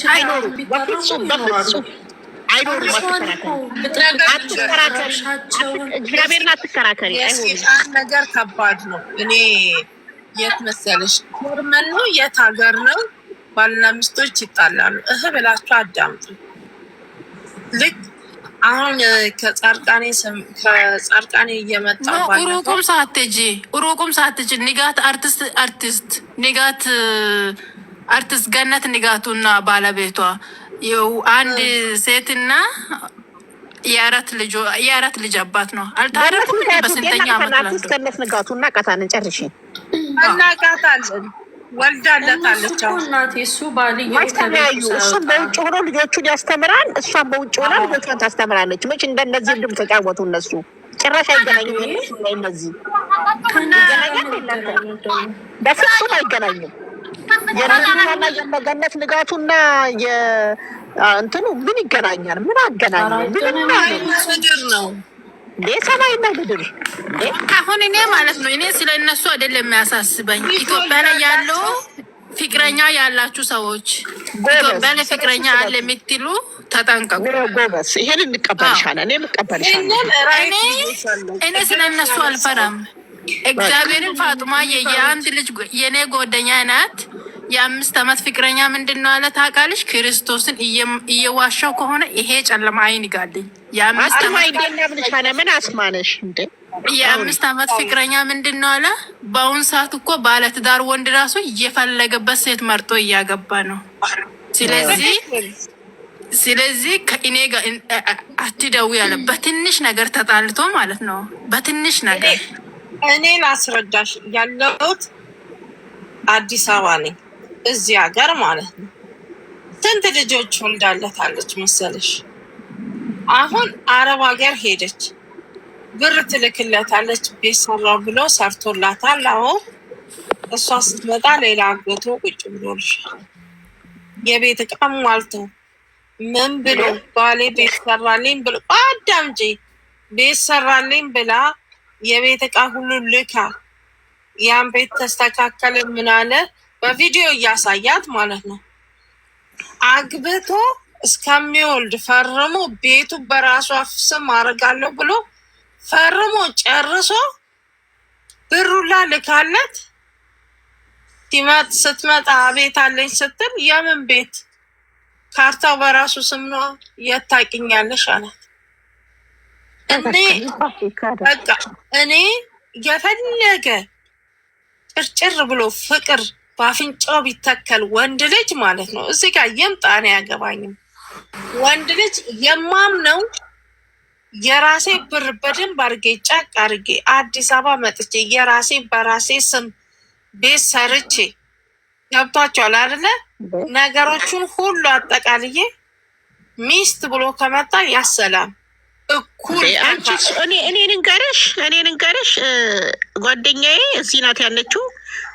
አይኖሩም። በፍጹም በፍጹም አይኖሩም። አትከራከሪ፣ እግዚአብሔርን አትከራከሪ። አንድ ነገር ከባድ ነው። እኔ የት መሰለሽ ጀርመን ነው የት ሀገር ነው ባልና ሚስቶች ይጣላሉ። ብላችሁ አዳምጡ። ልክ አሁን ከጻርቃኔ እየመጣ ሩቁም ሳትጂ ንጋት አርቲስት ገነት ንጋቱና ባለቤቷ አንድ ሴትና የአራት ልጅ አባት ነው። አልታረቁም። በስንተኛ ዓመት አርቲስት ገነት ንጋቱና ቃታንን ጨርሼ እናቃታለን። ወልዳለታለች። ተለያዩ። እሱም በውጭ ሆኖ ልጆቹን ያስተምራል፣ እሷም በውጭ ሆና ልጆቿን ታስተምራለች። መች እንደነዚህ እንድም ተጫወቱ። እነሱ ጭራሽ አይገናኙም። እነሱ ላይ እነዚህ ይገናኛል፣ በፍጹም አይገናኙም። የነዚህና የመገነት ንጋቱና የእንትኑ ምን ይገናኛል? ምን አገናኘ? ምድር ነው ሰማይና ምድር። አሁን እኔ ማለት ነው እኔ ስለ እነሱ አይደለም የሚያሳስበኝ። ኢትዮጵያ ላይ ያለው ፍቅረኛ ያላችሁ ሰዎች ኢትዮጵያ ላይ ፍቅረኛ አለ የምትሉ ተጠንቀቁ። ጎበስ፣ ይሄን እንቀበልሻለን። እኔ ስለ እነሱ አልፈራም። እግዚአብሔርን ፋጡማ የአንድ ልጅ የኔ ጓደኛ ናት። የ5 ዓመት ፍቅረኛ ምንድን ነው አለ ታውቃለች? ክርስቶስን እየዋሻው ከሆነ ይሄ ጨለማ አይን ይጋልኝ። ምን አስማነሽ እንዴ? የ5 ዓመት ፍቅረኛ ምንድን ነው አለ? በአሁን ሰዓት እኮ ባለትዳር ወንድ ራሱ እየፈለገበት ሴት መርጦ እያገባ ነው። ስለዚህ ከእኔ ጋር አትደውይ ያለ በትንሽ ነገር ተጣልቶ ማለት ነው። በትንሽ ነገር እኔ ላስረዳሽ ያለሁት አዲስ አበባ ነኝ፣ እዚህ ሀገር ማለት ነው። ስንት ልጆች ወልዳለታለች መሰለሽ? አሁን አረብ ሀገር ሄደች፣ ብር ትልክለታለች። ቤት ሰራው ብሎ ሰርቶላታል። አሁን እሷ ስትመጣ ሌላ አጎቶ ቁጭ ብሎልሻል። የቤት እቃም ሟልቶ ምን ብሎ ባሌ ቤት ሰራልኝ ብሎ አዳምጪ፣ ቤት ሰራልኝ ብላ የቤት እቃ ሁሉ ልካ ያን ቤት ተስተካከለ ምን አለ በቪዲዮ እያሳያት ማለት ነው። አግብቶ እስከሚወልድ ፈርሞ ቤቱ በራሷ ስም አደርጋለሁ ብሎ ፈርሞ ጨርሶ ብሩላ ልካለት ስትመጣ ቤት አለኝ ስትል የምን ቤት ካርታው በራሱ ስም ነው፣ የት ታውቂኛለሽ አላት። እኔ የፈለገ ጭርጭር ብሎ ፍቅር በአፍንጫው ቢተከል ወንድ ልጅ ማለት ነው እዚህ ጋር የምጣ ነው አያገባኝም። ወንድ ልጅ የማምነው የራሴ ብር በደንብ አድርጌ ጫቅ አድርጌ አዲስ አበባ መጥቼ የራሴ በራሴ ስም ቤት ሰርቼ ገብቷቸዋል አይደለ? ነገሮቹን ሁሉ አጠቃልዬ ሚስት ብሎ ከመጣ ያሰላም እኩል። እኔ ንገርሽ ጓደኛዬ እዚህ ናት ያለችው።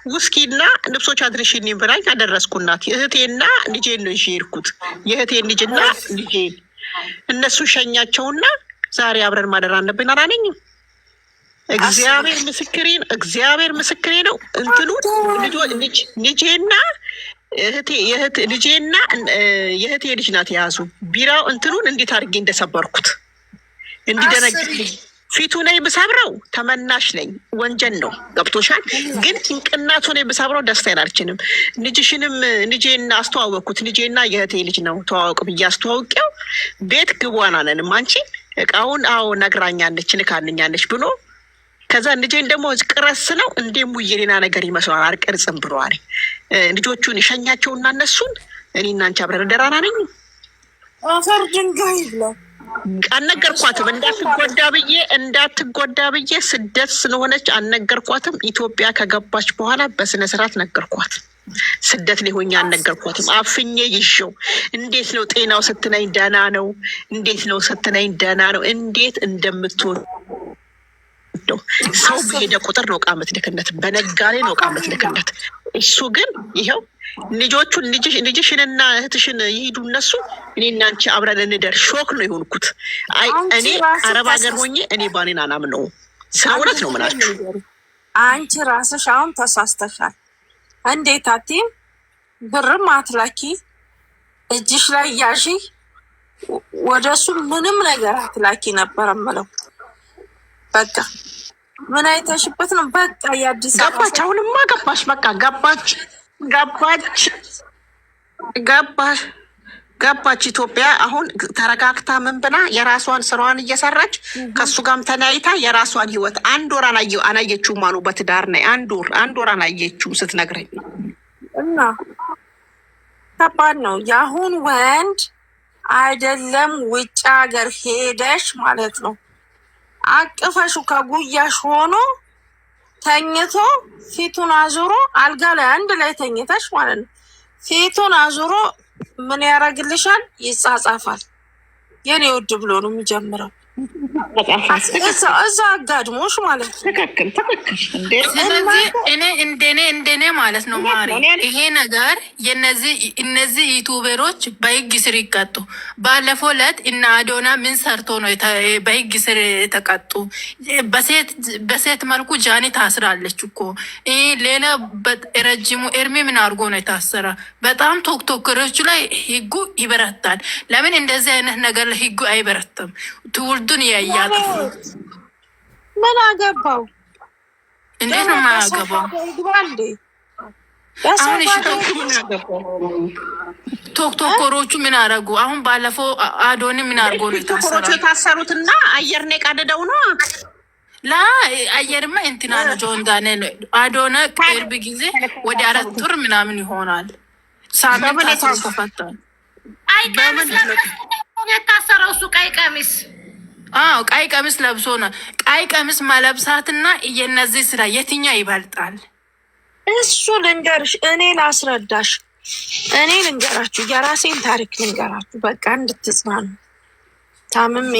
ውስኪና ልብሶች አድርሽኝ ብላኝ አደረስኩናት። እህቴና ልጄን ነው ይዤ የሄድኩት። የእህቴን ልጅና ልጄን እነሱ ሸኛቸውና ዛሬ አብረን ማደር አለብን አላለኝም። እግዚአብሔር ምስክሬ ነው። እንትኑ ልጄና ልጄና የእህቴ ልጅ ናት የያዙ ቢራው እንትኑን እንዴት አድርጌ እንደሰበርኩት እንዲደነግጥልኝ ፊቱ ላይ ብሰብረው ተመናሽ ነኝ፣ ወንጀል ነው። ገብቶሻል? ግን ጭንቅናቱ ላይ ብሰብረው ደስታዬን አልችልም። ልጅሽንም ልጄና አስተዋወቅኩት። ልጄና የእህቴ ልጅ ነው ተዋወቅ ብዬ አስተዋውቂው ቤት ግቧን አለንም አንቺ እቃውን ነግራኛለች ልካልኛለች ብሎ ከዛ ልጄን ደግሞ ቅረስ ነው እንዴ ሙዬ ሌላ ነገር ይመስላል አልቀርጽም ብለዋል። ልጆቹን ይሸኛቸውና እነሱን እኔና አንቺ አብረን ደራና ነኝ አፈር ድንጋይ ብለው አልነገርኳትም። እንዳትጎዳ ብዬ ስደት ስለሆነች አልነገርኳትም። ኢትዮጵያ ከገባች በኋላ በስነ ስርዓት ነገርኳት። ስደት ላይ ሆኜ አልነገርኳትም። አፍኜ ይዤው እንዴት ነው ጤናው ስትለኝ ደህና ነው፣ እንዴት ነው ስትለኝ ደህና ነው። እንዴት እንደምትወ ሰው በሄደ ቁጥር ነው ዕቃ የምትልክለት፣ በነጋዴ ነው ዕቃ የምትልክለት። እሱ ግን ይኸው ልጆቹን ልጅሽንና እህትሽን ይሄዱ እነሱ እኔና አንቺ አብረን እንደር ሾክ ነው የሆንኩት። አይ እኔ አረብ ሀገር ሆኜ እኔ ባኔን አላምነውም። ስለእውነት ነው ምናችሁ። አንቺ ራስሽ አሁን ተሳስተሻል። እንዴት አትይም? ብርም አትላኪ እጅሽ ላይ ያዢ፣ ወደሱ ምንም ነገር አትላኪ ነበር የምለው። በቃ ምን አይተሽበት ነው? በቃ የአዲስ አበባ ገባች። አሁንማ ገባች። በቃ ገባች። ኢትዮጵያ አሁን ተረጋግታ ምን ብላ የራሷን ስራዋን እየሰራች ከሱ ጋርም ተለያይታ የራሷን ህይወት አንድ ወር አላየችውም አሉ። በትዳር ላይ አንድ ወር አላየችውም ስትነግረኝ እና ከባድ ነው። የአሁን ወንድ አይደለም ውጭ ሀገር ሄደሽ ማለት ነው አቅፈሹ ከጉያሽ ሆኖ ተኝቶ ፊቱን አዙሮ አልጋ ላይ አንድ ላይ ተኝተሽ ማለት ነው ፊቱን አዙሮ ምን ያደርግልሻል? ይጻጻፋል። የኔ ውድ ብሎ ነው የሚጀምረው። እዛ አጋድሞሽ ማለት ነው። ትክክል። ስለዚህ እንደኔ ማለት ነው ማሪ፣ ይሄ ነገር እነዚህ ዩቱበሮች በህግ ስር ይቀጡ። ባለፈው ዕለት እና አዶና ምን ሰርቶ ነው በህግ ስር የተቀጡ? በሴት መልኩ ጃኒ ታስራለች እኮ። ሌላ ረጅሙ ኤርሚ ምን አድርጎ ነው የታሰረ? በጣም ቶክቶከሮቹ ላይ ህጉ ይበረታል። ለምን እንደዚህ አይነት ነገር ህጉ አይበረታም? ትውልዱን ያያጠፉ። ምን አገባው? እንዴት ነው የማያገባው? አሁን ቶክቶከሮቹ ምን አደረጉ? አሁን ባለፈው አዶኒ ምን አድርጎ ነው የታሰሩትና አየር ነው የቀደደው ነው ላ አየርማ እንትና ነው ጆንዳኔ ነው። አዶነ ቅርብ ጊዜ ወደ 4 ወር ምናምን ይሆናል ሳምንት ተፈቷል። አይ ቀሚስ ለብሶ የታሰረው እሱ ቀይ ቀሚስ ቀይ ቀሚስ ለብሶ ነው። ቀይ ቀሚስ ማለብሳትና የነዚህ ስራ የትኛው ይበልጣል? እሱ ልንገርሽ፣ እኔ ላስረዳሽ፣ እኔ ልንገራችሁ፣ የራሴን ታሪክ ልንገራችሁ። በቃ እንድትጽናኑ። ታምሜ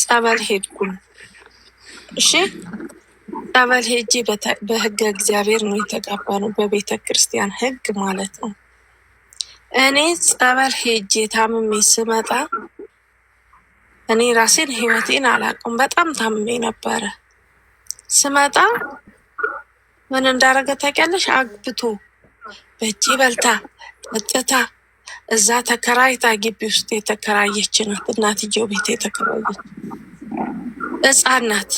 ጸበል ሄድኩኝ። እሺ ጸበል ሄጄ በህገ እግዚአብሔር ነው የተጋባነው፣ በቤተ ክርስቲያን ህግ ማለት ነው። እኔ ጸበል ሄጄ ታምሜ ስመጣ እኔ ራሴን ህይወቴን አላውቅም። በጣም ታምሜ ነበረ። ስመጣ ምን እንዳረገ ታውቂያለሽ? አግብቶ በእጅ በልታ ጠጥታ እዛ ተከራይታ ግቢ ውስጥ የተከራየች ናት። እናትየው ቤት የተከራየች ሕፃን ናት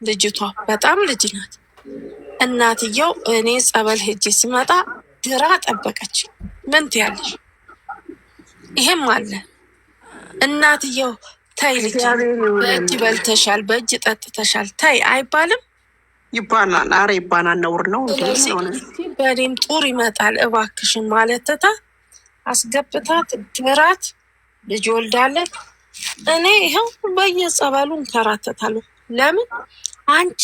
ልጅቷ፣ በጣም ልጅ ናት። እናትየው እኔ ጸበል ሄጄ ሲመጣ ድራ ጠበቀች። ምን ትያለሽ? ይሄም አለ። እናትየው ታይ ልጅ በእጅ በልተሻል፣ በእጅ ጠጥተሻል ታይ አይባልም? ይባላል። አረ ይባላል። ነውር ነው እንዴ? በእኔም ጡር ይመጣል እባክሽን ማለት ትታ አስገብታት ድራት ልጅ ወልዳለች። እኔ ይኸው በየጸበሉ እንከራተታለሁ። ለምን አንቺ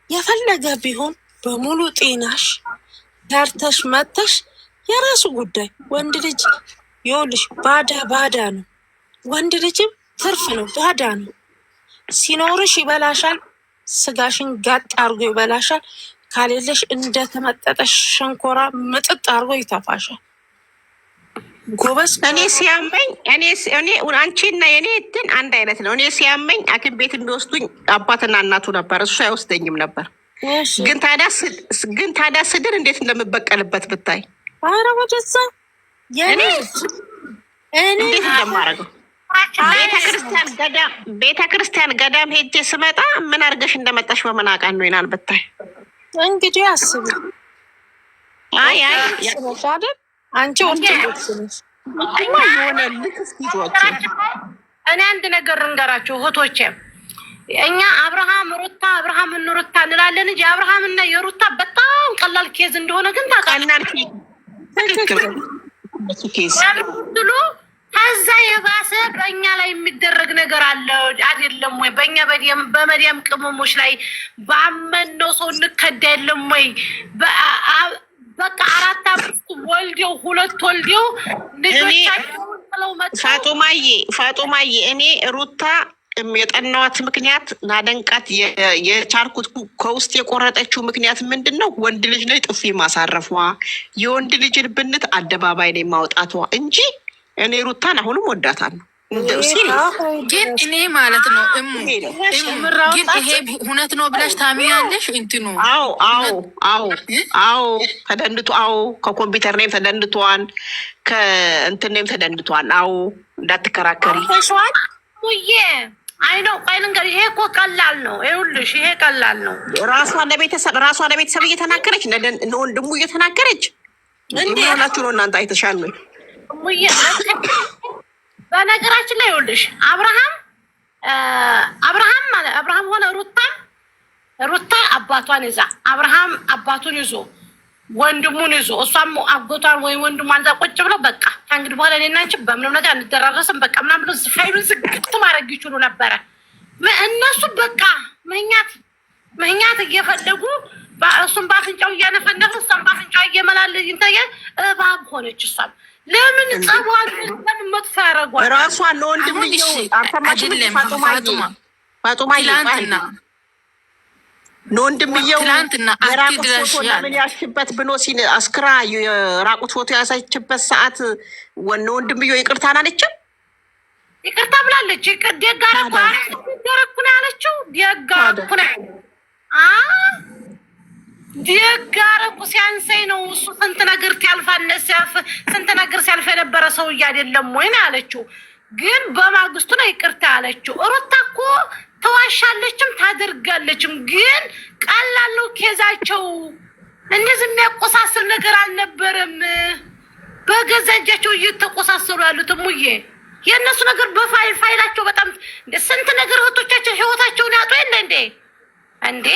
የፈለገ ቢሆን በሙሉ ጤናሽ ሰርተሽ መተሽ የራሱ ጉዳይ። ወንድ ልጅ ይኸውልሽ ባዳ ነው። ወንድ ልጅም ትርፍ ነው፣ ባዳ ነው። ሲኖርሽ ይበላሻል፣ ስጋሽን ጋጥ አርጎ ይበላሻል። ካሌለሽ እንደተመጠጠሽ ሸንኮራ ምጥጥ አርጎ ይተፋሻል። ጎበዝ። እኔ ሲያመኝ እኔ አንቺና የኔ እንትን አንድ አይነት ነው። እኔ ሲያመኝ ሐኪም ቤት የሚወስዱኝ አባትና እናቱ ነበር፣ እሱ አይወስደኝም ነበር። ግን ታዲያ ስድር እንዴት እንደምበቀልበት ብታይ። አረ ወደዛ እኔ እንዴት እንደማረገው ቤተክርስቲያን ገዳም ሄጄ ስመጣ ምን አድርገሽ እንደመጣሽ በምን አውቃለሁ ነው ይላል ብታይ። እንግዲህ አስቢ። አይ አንቺ ኦርቶዶክስ ነሽ። እኔ አንድ ነገር እንገራችሁ እህቶቼ፣ እኛ አብርሃም ሩታ እንላለን እንጂ የአብርሃምና የሩታ በጣም ቀላል ኬዝ እንደሆነ ግን ታውቃላችሁ። ከዛ የባሰ በእኛ ላይ የሚደረግ ነገር አለ አይደለም ወይ? በእኛ በመዲያም ቅመሞች ላይ ባመነው ሰው እንከዳ የለም ወይ? በቃ 4 5 ወልዴው 2 ወልዴው ልጆቻቸውን ጥለው መጥተው ፋጡማዬ እኔ ሩታ የጠናዋት ምክንያት ናደንቃት የቻልኩት ከውስጥ የቆረጠችው ምክንያት ምንድን ነው? ወንድ ልጅ ላይ ጥፊ ማሳረፏ፣ የወንድ ልጅን ብንት አደባባይ ላይ ማውጣቷ እንጂ እኔ ሩታን አሁንም ወዳታለሁ። ግን እኔ ማለት ነው ግን ይሄ እውነት ነው ብለሽ ታምኛለሽ? እንትኑ አዎ ተደንድቶ ከኮምፒውተር ኔም ተደንድቷን ከእንትኔም ተደንድቷን። አዎ እንዳትከራከሪ ሙዬ አይ ነው ቃይን እንግዲህ ይሄ እኮ ቀላል ነው። ይኸውልሽ ይሄ ቀላል ነው። ራሷ ለቤተሰብ እየተናገረች ለወንድሙ እየተናገረች እንዴ ያላችሁ ነው እናንተ አይተሻል ነው ሙዬ። በነገራችን ላይ ይኸውልሽ አብርሃም ሆነ ሩታ አባቷን ይዛ አብርሃም አባቱን ይዞ ወንድሙን ይዞ እሷም አጎቷን ወይ ወንድሟን እዛ ቁጭ ብለው በቃ ከእንግዲህ በኋላ እኔና አንቺ በምንም ነገር እንደራረስም በቃ ምናምን ብሎ ፋይሉን ዝግት ማድረግ ይችሉ ነበረ። እነሱ በቃ መኛት እየፈለጉ እሱም በአፍንጫው እያነፈነፈ እሷም በአፍንጫው እየመላል ይንታየ እባብ ሆነች። እሷም ለምን ጸቧን ለምን መጥፎ ያደረጓል? ራሷን ለወንድምየው አይደለም ፋጡማ ይላንትና ለወንድምየው የራቁት ፎቶ ለምን ያልሽበት ብሎ ሲል አስክራ የራቁት ፎቶ ያሳይችበት ሰዓት ወንድምየው ይቅርታ አላለችም? ይቅርታ ብላለች። ደጋረኩ ነው ያለችው። ደጋረኩ ሲያንሰኝ ነው እሱ ስንት ነገር ሲያልፍ የነበረ ሰውዬ አይደለም ወይ ነው ያለችው። ግን በማግስቱ ነው ይቅርታ ያለችው። ሩታ እኮ ተዋሻለችም ታደርጋለችም። ግን ቀላል ነው ኬዛቸው። እንደዚህ የሚያቆሳስል ነገር አልነበረም። በገዛ እጃቸው እየተቆሳሰሉ ያሉት ሙዬ የእነሱ ነገር በፋይላቸው በጣም ስንት ነገር እህቶቻቸው ህይወታቸውን ያጡ የለ እንዴ